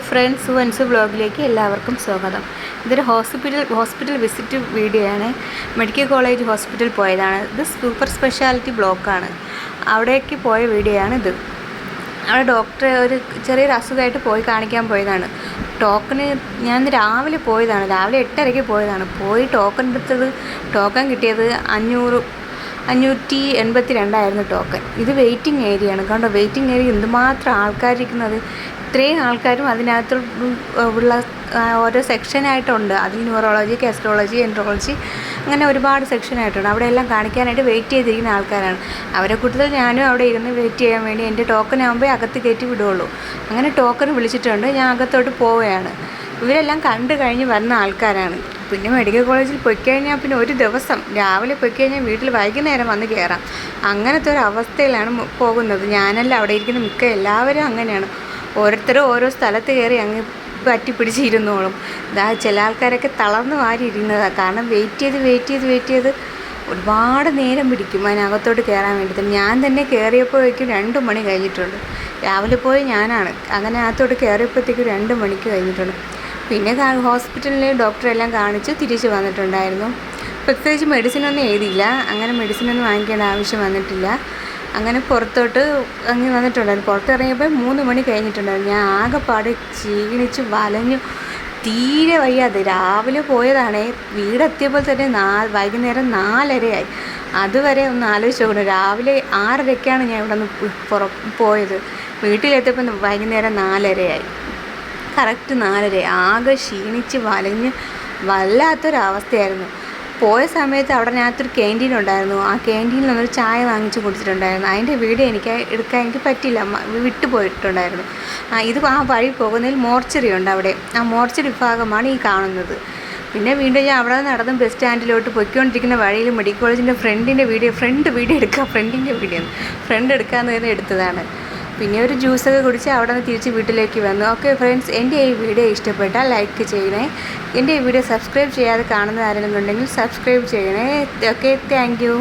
Friends വൻസ് വ്ളോഗിലേക്ക് എല്ലാവർക്കും സ്വാഗതം. ഇതൊരു ഹോസ്പിറ്റൽ വിസിറ്റ് വീഡിയോ ആണ്. മെഡിക്കൽ കോളേജ് ഹോസ്പിറ്റൽ പോയതാണ്. ഇത് സൂപ്പർ സ്പെഷ്യാലിറ്റി ബ്ലോക്കാണ്. അവിടേക്ക് പോയ വീഡിയോ ആണ് ഇത്. അവിടെ ഡോക്ടറെ ഒരു ചെറിയൊരു അസുഖമായിട്ട് പോയി കാണിക്കാൻ പോയതാണ്. ടോക്കണ് ഞാൻ രാവിലെ പോയതാണ്, രാവിലെ 8:30 പോയതാണ്. പോയി ടോക്കൺ കിട്ടിയത് 582 ടോക്കൺ. ഇത് വെയിറ്റിംഗ് ഏരിയ ആണ്. കണ്ടോ, വെയിറ്റിംഗ് ഏരിയ എന്തുമാത്രം ആൾക്കാരിരിക്കുന്നത്. ഇത്രയും ആൾക്കാരും അതിനകത്ത് ഉള്ള ഓരോ സെക്ഷനായിട്ടുണ്ട്. അതിൽ ന്യൂറോളജി, ഗാസ്ട്രോളജി, എൻട്രോളജി അങ്ങനെ ഒരുപാട് സെക്ഷനായിട്ടുണ്ട്. അവിടെ എല്ലാം കാണിക്കാനായിട്ട് വെയിറ്റ് ചെയ്തിരിക്കുന്ന ആൾക്കാരാണ്. അവരെ കൂട്ടത്തിൽ ഞാനും അവിടെ ഇരുന്ന് വെയിറ്റ് ചെയ്യാൻ വേണ്ടി എൻ്റെ ടോക്കൺ ആകുമ്പോൾ അകത്ത് കയറ്റി വിടുകയുള്ളൂ. അങ്ങനെ ടോക്കൺ വിളിച്ചിട്ടുണ്ട്. ഞാൻ അകത്തോട്ട് പോവുകയാണ്. ഇവരെല്ലാം കണ്ടു കഴിഞ്ഞ് വന്ന ആൾക്കാരാണ്. പിന്നെ മെഡിക്കൽ കോളേജിൽ പോയിക്കഴിഞ്ഞാൽ പിന്നെ ഒരു ദിവസം രാവിലെ പോയിക്കഴിഞ്ഞാൽ വീട്ടിൽ വൈകുന്നേരം വന്ന് കയറാം. അങ്ങനത്തെ ഒരു അവസ്ഥയിലാണ് പോകുന്നത്. ഞാനല്ല, അവിടെ ഇരിക്കുന്ന മിക്ക എല്ലാവരും അങ്ങനെയാണ്. ഓരോരുത്തരും ഓരോ സ്ഥലത്ത് കയറി അങ്ങ് പറ്റിപ്പിടിച്ചിരുന്നോളും. ചില ആൾക്കാരൊക്കെ തളർന്ന് വാരി ഇരുന്നതാണ്. കാരണം വെയിറ്റ് ചെയ്ത് ഒരുപാട് നേരം പിടിക്കും അതിനകത്തോട്ട് കയറാൻ വേണ്ടി തന്നെ. ഞാൻ തന്നെ കയറിയപ്പോഴേക്കും 2 മണി കഴിഞ്ഞിട്ടുണ്ട്. രാവിലെ പോയി ഞാനാണ്. അങ്ങനെ അകത്തോട്ട് കയറിയപ്പോഴത്തേക്കും 2 മണിക്ക് കഴിഞ്ഞിട്ടുണ്ട്. പിന്നെ ഹോസ്പിറ്റലിൽ ഡോക്ടറെല്ലാം കാണിച്ച് തിരിച്ച് വന്നിട്ടുണ്ടായിരുന്നു. പ്രത്യേകിച്ച് മെഡിസിനൊന്നും എഴുതിയില്ല. അങ്ങനെ മെഡിസിനൊന്നും വാങ്ങിക്കേണ്ട ആവശ്യം വന്നിട്ടില്ല. അങ്ങനെ പുറത്തോട്ട് അങ്ങ് വന്നിട്ടുണ്ടായിരുന്നു. പുറത്തിറങ്ങിയപ്പോൾ 3 മണി കഴിഞ്ഞിട്ടുണ്ടായിരുന്നു. ഞാൻ ആകെപ്പാട് ക്ഷീണിച്ച് വലഞ്ഞു, തീരെ വയ്യാതെ. രാവിലെ പോയതാണേ, വീടെത്തിയപ്പോൾ തന്നെ വൈകുന്നേരം 4:30 അതുവരെ ഒന്ന് ആലോചിച്ച് നോക്കണം. രാവിലെ 6:30 ഞാൻ ഇവിടെ നിന്ന് പോയത്. വീട്ടിലെത്തിയപ്പോൾ വൈകുന്നേരം 4:30 കറക്റ്റ് 4:30. ആകെ ക്ഷീണിച്ച് വലഞ്ഞ് വല്ലാത്തൊരവസ്ഥയായിരുന്നു. പോയ സമയത്ത് അവിടെനകത്തൊരു ക്യാൻറ്റീൻ ഉണ്ടായിരുന്നു. ആ ക്യാൻറ്റീനിൽ നിന്നൊരു ചായ വാങ്ങിച്ച് കുടിച്ചിട്ടുണ്ടായിരുന്നു. അതിൻ്റെ വീഡിയോ എടുക്കാൻ പറ്റില്ല, വിട്ടുപോയിട്ടുണ്ടായിരുന്നു. ഇത് ആ വഴി പോകുന്നതിൽ മോർച്ചറി ഉണ്ട്. അവിടെ ആ മോർച്ചറി വിഭാഗമാണ് ഈ കാണുന്നത്. പിന്നെ വീണ്ടും ഞാൻ അവിടെ നടന്ന് ബസ് സ്റ്റാൻഡിലോട്ട് പൊയ്ക്കൊണ്ടിരിക്കുന്ന വഴിയിൽ മെഡിക്കൽ കോളേജിൻ്റെ ഫ്രണ്ട് എടുക്കാമെന്ന് തന്നെ എടുത്തതാണ്. പിന്നെ ഒരു ജ്യൂസൊക്കെ കുടിച്ച് അവിടെ നിന്ന് തിരിച്ച് വീട്ടിലേക്ക് വന്നു. ഓക്കെ ഫ്രണ്ട്സ്, എൻ്റെ ഈ വീഡിയോ ഇഷ്ടപ്പെട്ടാൽ ലൈക്ക് ചെയ്യണേ. എൻ്റെ ഈ വീഡിയോ സബ്സ്ക്രൈബ് ചെയ്യാതെ കാണുന്ന ആരെങ്കിലും ഉണ്ടെങ്കിൽ സബ്സ്ക്രൈബ് ചെയ്യണേ. Okay, thank you.